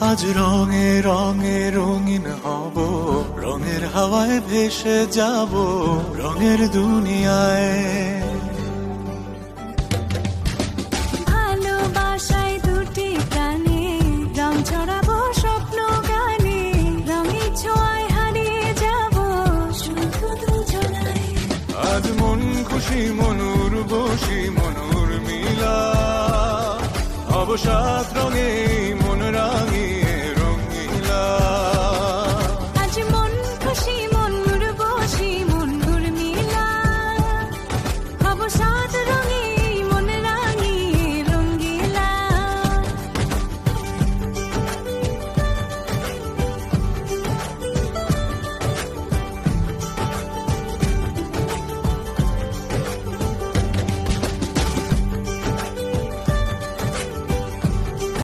আজ রঙে রঙে রঙিন হব, রঙের হাওয়ায় ভেসে যাব রঙের দুনিয়ায়। ভালোবাসায় দুটি প্রাণে রং ছড়াবো স্বপ্ন গানে, রঙের ছোঁয়ায় হারিয়ে যাব শুধু দুজনায়। আজ মন খুশি মনুর বসি মনুর মিলা, অবসাদ রঙে